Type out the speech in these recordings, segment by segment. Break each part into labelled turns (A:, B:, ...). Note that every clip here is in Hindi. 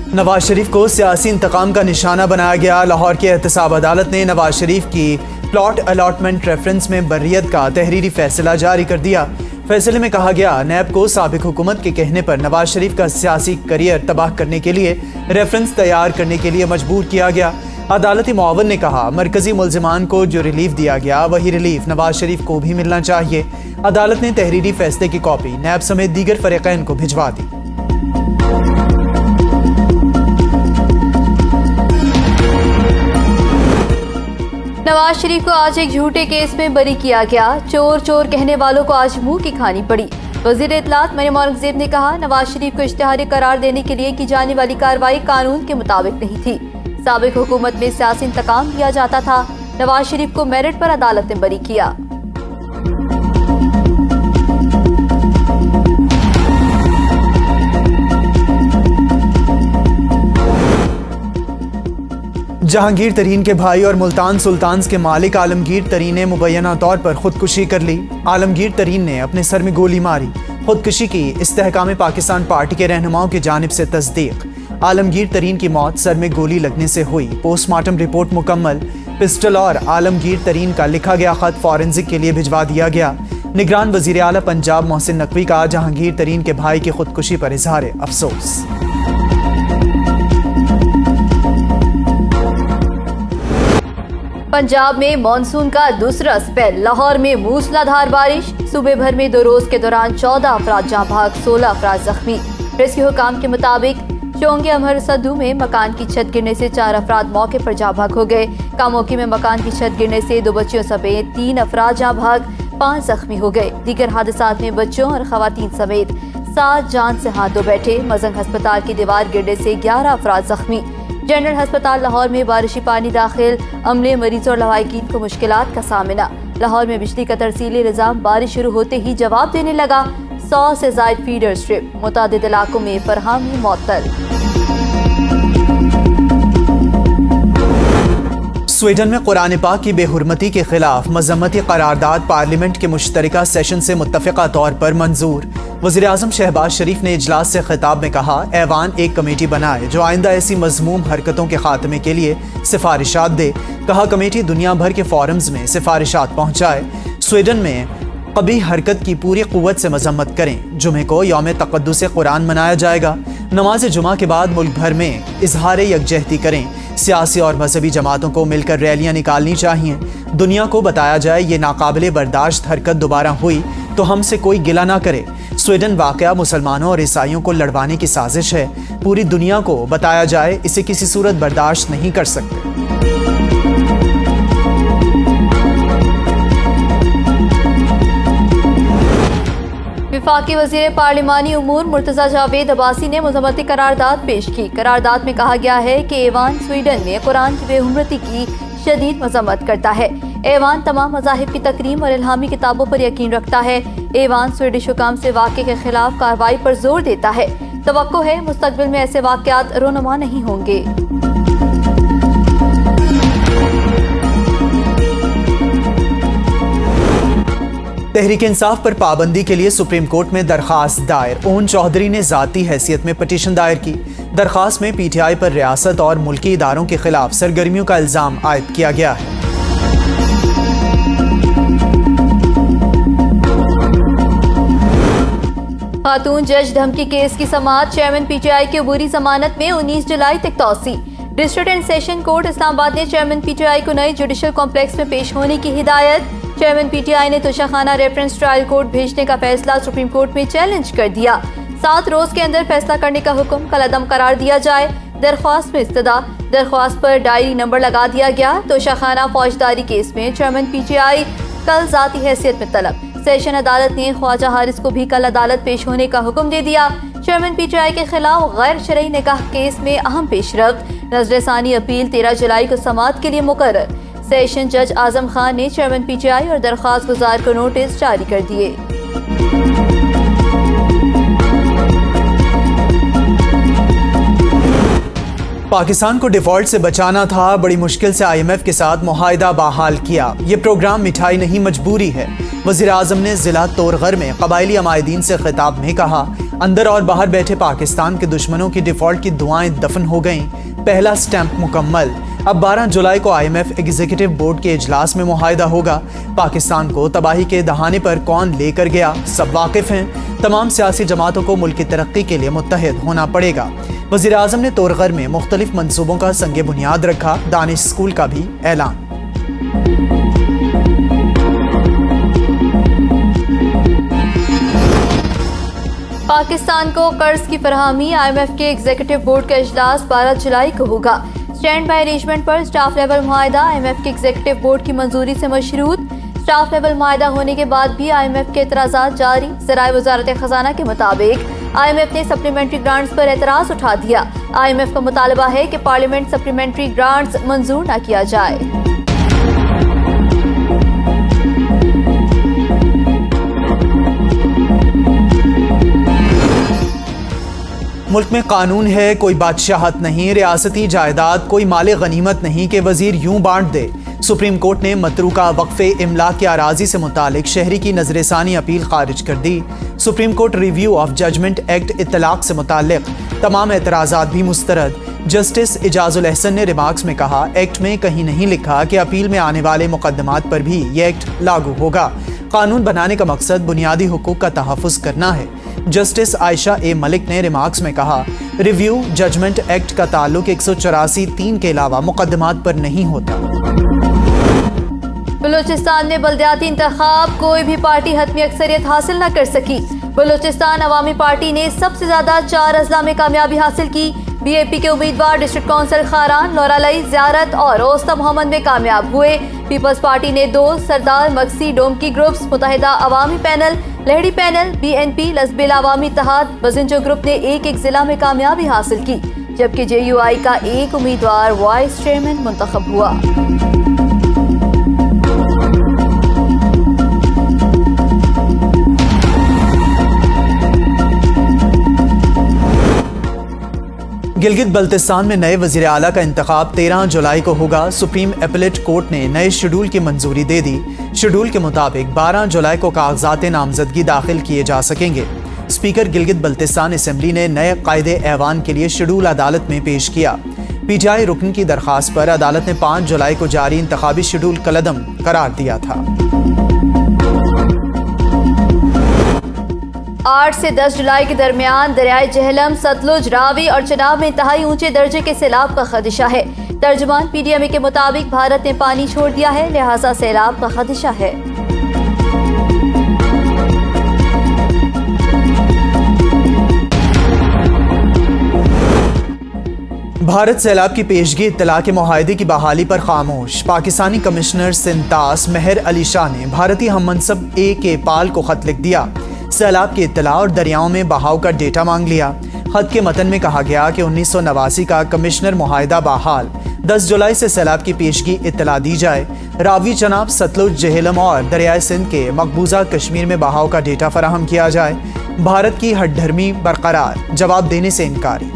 A: नवाज शरीफ को सियासी इंतकाम का निशाना बनाया गया। लाहौर की एहतसाब अदालत ने नवाज शरीफ की प्लॉट अलॉटमेंट रेफरेंस में बर्रियत का तहरीरी फैसला जारी कर दिया। फैसले में कहा गया, नैब को साबिक हुकूमत के कहने पर नवाज शरीफ का सियासी करियर तबाह करने के लिए रेफरेंस तैयार करने के लिए मजबूर किया गया। अदालती मुआवन ने कहा, मरकजी मुल्जिमान को जो रिलीफ दिया गया वही रिलीफ नवाज शरीफ को भी मिलना चाहिए। अदालत ने तहरीरी फैसले की कॉपी नैब समेत दीगर फरीकैन को भिजवा दी।
B: नवाज शरीफ को आज एक झूठे केस में बरी किया गया। चोर चोर कहने वालों को आज मुंह की खानी पड़ी। वजीर इत्तलात मरियम औरंगजेब ने कहा, नवाज शरीफ को इश्तिहारी करार देने के लिए की जाने वाली कार्रवाई कानून के मुताबिक नहीं थी। साबिक हुकूमत में सियासी इंतकाम लिया जाता था। नवाज शरीफ को मेरिट पर अदालत ने बरी किया।
A: जहांगीर तरीन के भाई और मुल्तान सुल्तान्स के मालिक आलमगीर तरीन ने मुबैना तौर पर खुदकुशी कर ली। आलमगीर तरीन ने अपने सर में गोली मारी। खुदकुशी की इस्तेहकाम पाकिस्तान पार्टी के रहनुमाओं की जानिब से तस्दीक। आलमगीर तरीन की मौत सर में गोली लगने से हुई। पोस्टमार्टम रिपोर्ट मुकम्मल। पिस्टल और आलमगीर तरीन का लिखा गया खत फॉरेंसिक के लिए भिजवा दिया गया। निगरान वजीर आला पंजाब मोहसिन नकवी का जहांगीर तरीन के भाई की खुदकुशी पर इजहार अफसोस।
B: पंजाब में मानसून का दूसरा स्पेल। लाहौर में मूसलाधार बारिश। सूबे भर में 2 रोज के दौरान 14 अफराद जहाँ भाग, 16 अफराद जख्मी। रेस्क्यू हुकाम के मुताबिक चोंगे अमहर सद्दू में मकान की छत गिरने से 4 अफराद मौके पर जहाँ भाग हो गए। कामोकी में मकान की छत गिरने से 2 बच्चियों समेत 3 अफराद जहाँ भाग, 5 जख्मी हो गए। दीगर हादसात में बच्चों और खवातीन समेत 7 जान से हाथ धो बैठे। मजंग अस्पताल की दीवार गिरने से 11 अफराद जख्मी। जनरल अस्पताल लाहौर में बारिशी पानी दाखिल। अमले, मरीजों और लवाहिकीन को मुश्किलात का सामना। लाहौर में बिजली का तरसीली निज़ाम बारिश शुरू होते ही जवाब देने लगा। 100 से ज़ायद फीडर स्ट्रिप। मुतादिद इलाकों में फरहामी मअतल।
A: स्वीडन में कुरान पाक की बेहुरमती के खिलाफ मजम्मती करारदाद पार्लियामेंट के मुश्तरका सेशन से मुत्तफ़िक़ा तौर पर मंजूर। वज़ीर आज़म शहबाज शरीफ ने इजलास से खिताब में कहा, ऐवान एक कमेटी बनाए जो आइंदा ऐसी मज़मूम हरकतों के खात्मे के लिए सिफारिशात दे। कहा, कमेटी दुनिया भर के फोरम्स में सिफारिशात पहुँचाए। स्वीडन में कभी हरकत की पूरी क़ुव्वत से मजम्मत करें। जुमे को यौम तक़द्दुस कुरान मनाया जाएगा। नमाज जुमा के बाद मुल्क भर में इजहार यकजहती करें। सियासी और मजहबी जमातों को मिलकर रैलियां निकालनी चाहिए। दुनिया को बताया जाए ये नाकाबिले बर्दाश्त हरकत दोबारा हुई तो हमसे कोई गिला ना करे। स्वीडन वाक़या मुसलमानों और ईसाइयों को लड़वाने की साजिश है। पूरी दुनिया को बताया जाए इसे किसी सूरत बर्दाश्त नहीं कर सकते।
B: वफाकी वज़ीर पार्लिमानी उमूर मुर्तज़ा जावेद अब्बासी ने मज़म्मती करारदाद पेश की। करारदाद में कहा गया है कि ऐवान स्वीडन में कुरान की बेहुरमती की शदीद मज़म्मत करता है। ऐवान तमाम मज़ाहिब की तकरीम और इल्हामी किताबों पर यकीन रखता है। ऐवान स्वीडिश हुकाम से वाक़े के खिलाफ कार्रवाई पर जोर देता है। तवक्को है मुस्तक़बिल में ऐसे वाक़यात रोनुमा नहीं होंगे।
A: तहरीक इंसाफ पर पाबंदी के लिए सुप्रीम कोर्ट में दरखास्त दायर। ओन चौधरी ने ज़ाती हैसियत में पटिशन दायर की। दरखास्त में पीटीआई पर रियासत और मुल्की इदारों के खिलाफ सरगर्मियों का इल्ज़ाम आयद किया गया है।
B: खातून जज धमकी केस की समाअत। चेयरमैन पीटीआई की अबूरी जमानत में 19 जुलाई तक तौसी। District and session court Islamabad ने चेयरमैन पीटीआई को नए जुडिशल कॉम्प्लेक्स में पेश होने की हिदायत। चेयरमैन पीटीआई ने तोशाखाना रेफरेंस ट्रायल कोर्ट भेजने का फैसला सुप्रीम कोर्ट में चैलेंज कर दिया। 7 रोज के अंदर फैसला करने का हुक्म कलअदम करार दिया जाए। दरख्वास्त में इस्तदा। दरख्वास्त पर डायरी नंबर लगा दिया गया। तोशाखाना फौजदारी केस में चेयरमैन पीटीआई कल ज़ाती हैसियत में तलब। सेशन अदालत ने ख्वाजा हारिस को भी कल अदालत पेश होने का हुक्म दे दिया। चेयरमैन पीटीआई के खिलाफ गैर शरई निकाह केस में अहम पेशरफ्त। नजरसानी अपील 13 जुलाई को समाअत के लिए मुकर्रर। सेशन जज आजम खान ने चेयरमैन पीटीआई और दरख्वास्त गुजार को नोटिस जारी कर दिए।
A: पाकिस्तान को डिफॉल्ट से बचाना था, बड़ी मुश्किल से IMF के साथ मुआहिदा बहाल किया। ये प्रोग्राम मिठाई नहीं मजबूरी है। वज़ीर आज़म ने ज़िला तोरगर में कबायली अमायदीन से खिताब में कहा, अंदर और बाहर बैठे पाकिस्तान के दुश्मनों की डिफ़ॉल्ट की दुआएं दफन हो गईं, पहला स्टैंप मुकम्मल। अब 12 जुलाई को IMF एग्जीक्यूटिव बोर्ड के इजलास में मुआहिदा होगा। पाकिस्तान को तबाही के दहाने पर कौन लेकर गया, सब वाकिफ हैं। तमाम सियासी जमातों को मुल्क की तरक्की के लिए मुत्तहिद होना पड़ेगा। वज़ीर आज़म ने तोरगर में मुख्तलिफ मनसूबों का संगे बुनियाद रखा, दानिश स्कूल का भी ऐलान।
B: पाकिस्तान को कर्ज की फरहमी, IMF के एग्जीक्यूटिव बोर्ड का इजलास 12 जुलाई को होगा। स्टैंड बाय अरेंजमेंट पर स्टाफ लेवल मुआहिदा IMF के एग्जीक्यूटिव बोर्ड की मंजूरी से मशरूत। स्टाफ लेवल मुआहिदा होने के बाद भी IMF के एतराज़ात जारी। ज़राए वज़ारत ख़ज़ाना के मुताबिक IMF ने सप्लीमेंट्री ग्रांट्स पर एतराज़ उठा दिया। IMF का मुतालबा है कि पार्लियामेंट सप्लीमेंट्री ग्रांट्स मंजूर न किया जाए।
A: मुल्क में कानून है, कोई बादशाहत नहीं, रियासती जायदाद कोई माले गनीमत नहीं कि वजीर यूं बांट दे। सुप्रीम कोर्ट ने मतरूका वक्फे इमला की अराजी से मुतालिक शहरी की नजरसानी अपील खारिज कर दी। Supreme court review of judgment act इत्तलाक से मुतालिक तमाम एतराज़ात भी मुस्तरद। जस्टिस इजाजुल एहसन ने रिमार्क्स में कहा, एक्ट में कहीं नहीं लिखा कि अपील में आने वाले मुकदमात पर भी ये एक्ट लागू होगा। कानून बनाने का मकसद बुनियादी हुकूक का तहफ़्फ़ुज़ करना है। जस्टिस आयशा ए मलिक ने रिमार्क्स में कहा, रिव्यू जजमेंट एक्ट का ताल्लुक 184(3) के अलावा मुकदमात पर नहीं होता।
B: बलूचिस्तान में बल्दियाती इंतखाब, कोई भी पार्टी हतमी अक्सरियत हासिल न कर सकी। बलूचिस्तान अवामी पार्टी ने सबसे ज्यादा 4 अजला में कामयाबी हासिल की। BAP के उम्मीदवार डिस्ट्रिक्ट काउंसिल खारान, नौरालई, ज़ियारत और ओस्ता मोहम्मद में कामयाब हुए। पीपल्स पार्टी ने 2, सरदार मक्सी डोमकी ग्रुप्स, मुत्तहिदा अवामी पैनल, लहड़ी पैनल, BNP, लसबेल अवामी इत्तेहाद, बजिंजो ग्रुप ने 1-1 जिला में कामयाबी हासिल की, जबकि JUI का एक उम्मीदवार वाइस चेयरमैन मुंतखब हुआ।
A: गिलगित बल्तिस्तान में नए वज़ीर आला का इंतखाब 13 जुलाई को होगा। सुप्रीम एपेलेट कोर्ट ने नए शेड्यूल की मंजूरी दे दी। शेड्यूल के मुताबिक 12 जुलाई को कागजात नामजदगी दाखिल किए जा सकेंगे। स्पीकर गिलगित बल्तिस्तान असेंबली ने नए कायदे ऐवान के लिए शेड्यूल अदालत में पेश किया। PTI रुकन की दरख्वास्त पर अदालत ने 5 जुलाई को जारी इंतखाबी शेड्यूल कलअदम करार दिया था।
B: 8 से 10 जुलाई के दरमियान दरियाए जहलम, सतलुज, रावी और चनाब में इंतहाई ऊंचे दर्जे के सैलाब का खदशा है। तर्जुमान PDMA के मुताबिक भारत ने पानी छोड़ दिया है, लिहाजा सैलाब का खदशा है।
A: भारत सैलाब की पेशगी इत्तला के मुआहदे की बहाली पर खामोश। पाकिस्तानी कमिश्नर सिंतास मेहर अली शाह ने भारतीय हममनसब AK पाल को खत लिख दिया। सैलाब की इत्तला और दरियाओं में बहाव का डेटा मांग लिया। खत के मतन में कहा गया कि 1989 का कमिश्नर मुआहदा बहाल, 10 जुलाई से सैलाब की पेशगी इत्तला दी जाए। रावी, चनाब, सतलुज, जेहलम और दरियाए सिंध के मकबूजा कश्मीर में बहाव का डेटा फराहम किया जाए। भारत की हठधर्मी बरकरार, जवाब देने से इनकारी।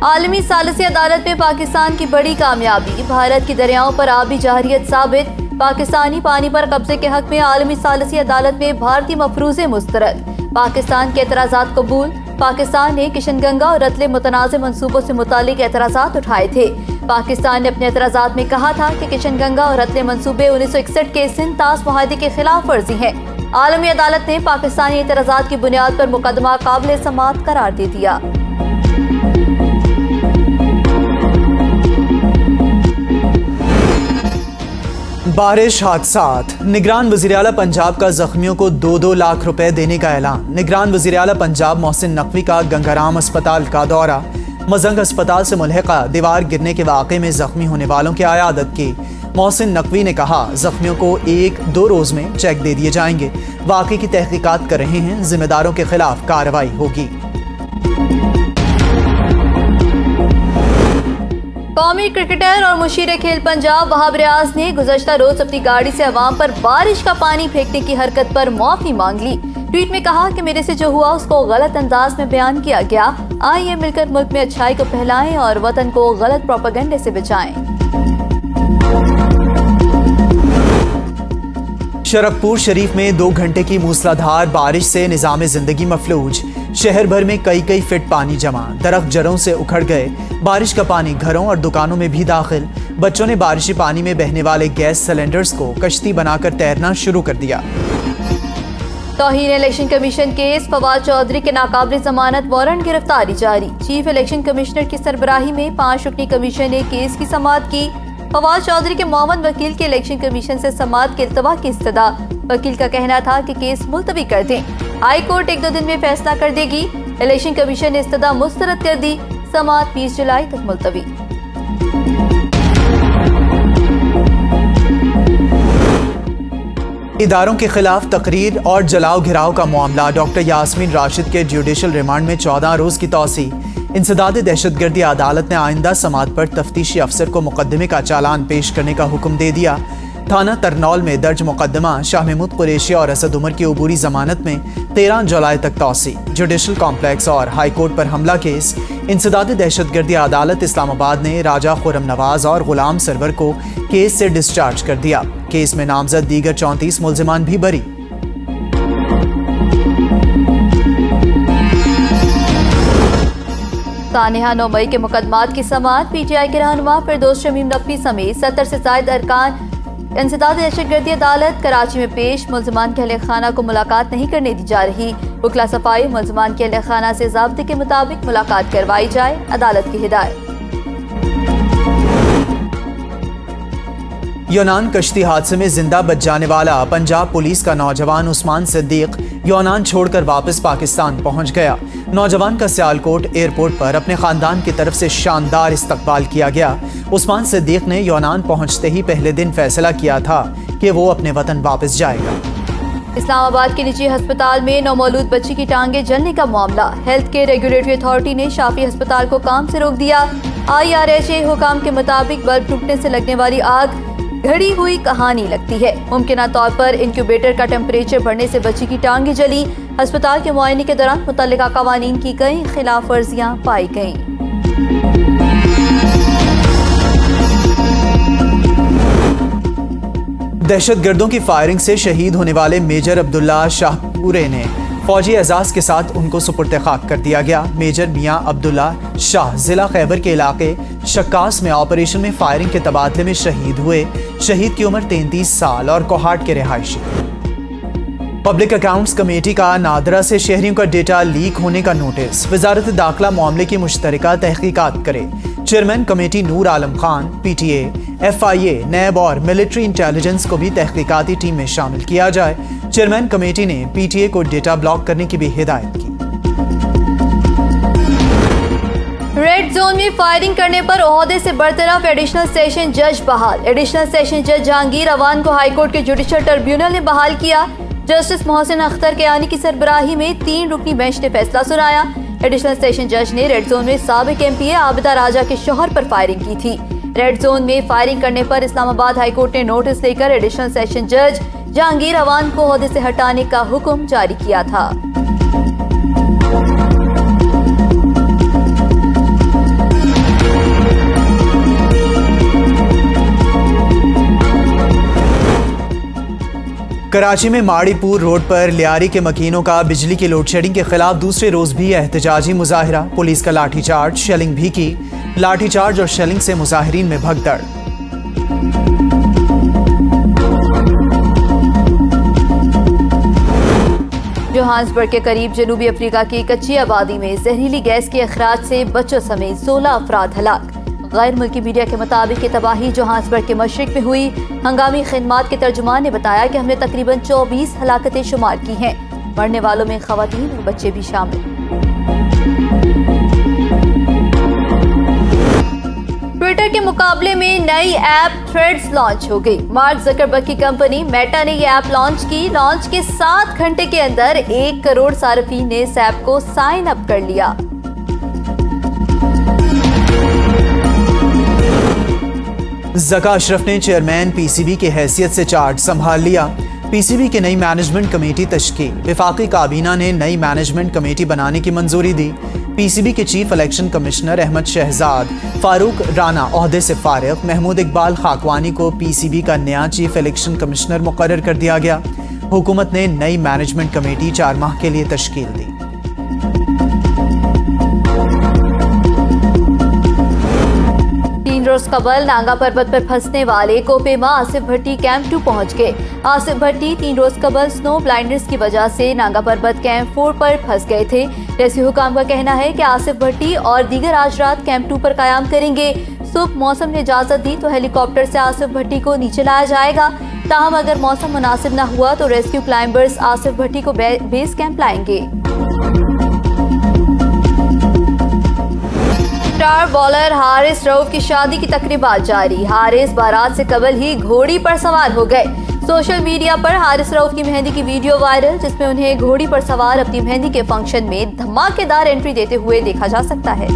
B: आलमी सालिसी अदालत में पाकिस्तान की बड़ी कामयाबी, भारत की दरियाओं पर आबी जाहिरियत साबित। पाकिस्तानी पानी पर कब्जे के हक में आलमी सालिसी अदालत में भारतीय मफरूज़े मुस्तरद। पाकिस्तान के एतराज़ात कबूल। पाकिस्तान ने किशनगंगा और रतले मुतनाज़ मनसूबों से मुतालिक एतराज़ात उठाए थे। पाकिस्तान ने अपने एतराज़ात में कहा था कि किशनगंगा और रतले मनसूबे 1961 के सिंध-तास मुआहदे के खिलाफ वर्जी हैं। आलमी अदालत ने पाकिस्तानी एतराज़ात की बुनियाद पर मुकदमा काबिल समाअत करार दे दिया।
A: बारिश हादसात, निगरान वज़ीर आला पंजाब का जख्मियों को 2-2 लाख रुपए देने का ऐलान। निगरान वज़ीर आला पंजाब मोहसिन नकवी का गंगाराम अस्पताल का दौरा। मजंग अस्पताल से मुल्हिका दीवार गिरने के वाक़े में जख्मी होने वालों की आयादत की। मोहसिन नकवी ने कहा, जख्मियों को 1-2 रोज़ में चेक दे दिए जाएंगे। वाक़े की तहकीकात कर रहे हैं, जिम्मेदारों के खिलाफ कार्रवाई होगी।
B: कौमी क्रिकेटर और मुशीर खेल पंजाब वहाब रियाज ने गुज़श्ता रोज अपनी गाड़ी से अवाम पर बारिश का पानी फेंकने की हरकत पर माफी मांग ली। ट्वीट में कहा कि मेरे से जो हुआ उसको गलत अंदाज में बयान किया गया। आइए मिलकर मुल्क में अच्छाई को फैलाएं और वतन को गलत प्रोपेगेंडे से बचाएं।
A: शरकपुर शरीफ में 2 घंटे की मूसलाधार बारिश से निज़ाम ज़िंदगी मफलूज। शहर भर में कई फीट पानी जमा, दरख्त जड़ों से उखड़ गए। बारिश का पानी घरों और दुकानों में भी दाखिल। बच्चों ने बारिशी पानी में बहने वाले गैस सिलेंडर्स को कश्ती बनाकर तैरना शुरू कर दिया।
B: तौहीन election commission case, Fawad Chaudhry के नाकाबिल जमानत वारंट गिरफ्तारी जारी। चीफ इलेक्शन कमिश्नर की सरबराही में 5 रुकनी कमीशन ने केस की समाअत की। फवाद चौधरी के मोहम्मद वकील के इलेक्शन कमीशन से समाअत के इल्तवा की इस्तदा। वकील का कहना था कि केस मुलतवी कर दें। हाई कोर्ट 1-2 दिन में फैसला कर देगी। इलेक्शन कमीशन ने इस्तदा मुस्तरद कर दी। समाअत 20 जुलाई तक मुलतवी।
A: इदारों के खिलाफ तकरीर और जलाओ घिराव का मामला। डॉक्टर यास्मीन राशिद के जुडिशल रिमांड में 14 रोज की तौसी। इंसदाद दहशतगर्दी अदालत ने आइंदा समाअत पर तफ्तीशी अफसर को मुकदमे का चालान पेश करने का हुक्म दे दिया। थाना तरनौल में दर्ज मुकदमा शाह महमूद कुरैशी और असद उमर की अबूरी जमानत में 13 जुलाई तक तौसी। जुडिशल कॉम्प्लेक्स और हाई कोर्ट पर हमला केस। इंसदाद दहशतगर्दी अदालत इस्लामाबाद ने राजा खुर्रम नवाज और गुलाम सरवर को केस से डिस्चार्ज कर दिया। केस में नामजद दीगर 34 मुल्जिमान भी बरी।
B: सानिहा 9 मई के मुकदमात की समाअत। पीटीआई के रहनुमा फिरदौस शमीम नकवी समेत 70 से ज्यादा अरकान इंसदाद दहशतगर्दी अदालत कराची में पेश। मुल्जिमान के अहले खाना को मुलाकात नहीं करने दी जा रही। वकला सफाई, मुल्जिमान के अहले खाना से ज़ाब्ते के मुताबिक मुलाकात करवाई जाए, अदालत की हिदायत।
A: यूनान कश्ती हादसे में जिंदा बच जाने वाला पंजाब पुलिस का नौजवान उस्मान सिद्दीक यूनान छोड़कर वापस पाकिस्तान पहुंच गया। नौजवान का सियालकोट एयरपोर्ट पर अपने खानदान की तरफ से शानदार इस्तकबाल किया गया। उस्मान सिद्दीक ने यूनान पहुंचते ही पहले दिन फैसला किया था कि वो अपने वतन वापस जाएगा।
B: इस्लामाबाद के निजी अस्पताल में नौमौलूद बच्ची की टांगे जलने का मामला। हेल्थ केयर रेगुलेटरी अथॉरिटी ने शाफी अस्पताल को काम से रोक दिया। IRHA हुकाम के मुताबिक बल्ब टूटने से लगने वाली आग घड़ी हुई कहानी लगती है। मुमकिन तौर पर इंक्यूबेटर का टेम्परेचर बढ़ने से बच्ची की टांगे जली। अस्पताल के मुआयने के दौरान मुतल्लिका कवानीन की कई खिलाफ वर्जियां पाई गईं।
A: दहशतगर्दों की फायरिंग से शहीद होने वाले मेजर अब्दुल्ला शाहपुरे ने फौजी एजाज के साथ उनको सुपुर्द खाक कर दिया गया। मेजर मियां अब्दुल्ला शाह जिला खैबर के इलाके शक्कास में ऑपरेशन में फायरिंग के तबादले में शहीद हुए। शहीद की उम्र 33 साल और कोहाट के रिहायशी। पब्लिक अकाउंट्स कमेटी का नादरा से शहरियों का डेटा लीक होने का नोटिस। वजारत दाखिला मामले की मुश्तरका तहकीकात करे। Chairman committee Noor Alam Khan, PTA, FIA, नैब और मिलिट्री इंटेलिजेंस को भी तहकीकाती टीम में शामिल किया जाए। चेयरमैन कमेटी ने PTA को डेटा ब्लॉक करने की भी हिदायत की।
B: रेड जोन में फायरिंग करने पर ओहदे से बरतरफ एडिशनल सेशन जज बहाल। एडिशनल सेशन जज जहांगीर अवान को हाईकोर्ट के जुडिशल ट्रिब्यूनल ने बहाल किया। जस्टिस मोहसिन अख्तर केयानी की सरबराही में 3 रुकनी बेंच ने फैसला सुनाया। एडिशनल सेशन जज ने रेड जोन में साबिक MPA आबिदा राजा के शौहर पर फायरिंग की थी। रेड जोन में फायरिंग करने पर इस्लामाबाद हाईकोर्ट ने नोटिस लेकर एडिशनल सेशन जज जहांगीर अवान को ओहदे से हटाने का हुक्म जारी किया था।
A: कराची में माड़ीपुर रोड पर लियारी के मकीनों का बिजली की लोड शेडिंग के खिलाफ दूसरे रोज भी एहतजाजी मुजाहिरा। पुलिस का लाठीचार्ज, शेलिंग भी की। लाठीचार्ज और शेलिंग से मुजाहिरीन में भगदड़।
B: जोहान्सबर्ग के करीब जनूबी अफ्रीका की कच्ची आबादी में जहरीली गैस के अखराज से बच्चों समेत 16 अफराद हलाक। गैर मुल्की मीडिया के मुताबिक ये तबाही जोहान्सबर्ग के मशरिक में हुई। हंगामी खिदमात के तर्जुमान ने बताया कि हमने तकरीबन 24 हलाकतें शुमार की हैं। मरने वालों में खवातीन और बच्चे भी शामिल। ट्विटर के मुकाबले में नई ऐप थ्रेड्स लॉन्च हो गई। मार्क ज़करबर्ग की कंपनी मेटा ने यह ऐप लॉन्च की। लॉन्च के 7 घंटे के अंदर 1 करोड़ सार्फिन ने इस ऐप को साइन अप कर लिया।
A: ज़का अशरफ ने चेयरमैन PCB की हैसियत से चार्ज संभाल लिया। PCB की नई मैनेजमेंट कमेटी तश्कील। वफाकी काबीना ने नई मैनेजमेंट कमेटी बनाने की मंजूरी दी। पीसीबी के chief election commissioner Ahmad Shahzad Farooq Rana ओहदे से फारिग, महमूद इकबाल खाकवानी को पीसीबी का नया चीफ इलेक्शन कमिश्नर मुकर्रर कर दिया गया। हुकूमत ने नई मैनेजमेंट कमेटी 4 माह के लिए तश्कील दी।
B: रोज कबल नांगा पर्वत पर फंसने वाले कोपेमा आसिफ भट्टी कैंप 2 पहुंच गए। आसिफ भट्टी 3 रोज कबल स्नो ब्लाइंडर्स की वजह से नांगा पर्वत कैंप 4 पर फंस गए थे। रेस्क्यू हुकाम का कहना है कि आसिफ भट्टी और दीगर आज रात कैंप 2 पर कयाम करेंगे। सुबह मौसम ने इजाजत दी तो हेलीकॉप्टर से आसिफ भट्टी को नीचे लाया जाएगा। ताहम अगर मौसम मुनासिब न हुआ तो रेस्क्यू क्लाइंबर्स आसिफ भट्टी को बेस कैंप लाएंगे। स्टार बॉलर हारिस रऊफ की शादी की तकरीबात जारी। हारिस बारात से कबल ही घोड़ी पर सवार हो गए। सोशल मीडिया पर हारिस रऊफ की मेहंदी की वीडियो वायरल, जिसमें उन्हें घोड़ी पर सवार अपनी मेहंदी के फंक्शन में धमाकेदार एंट्री देते हुए देखा जा सकता है।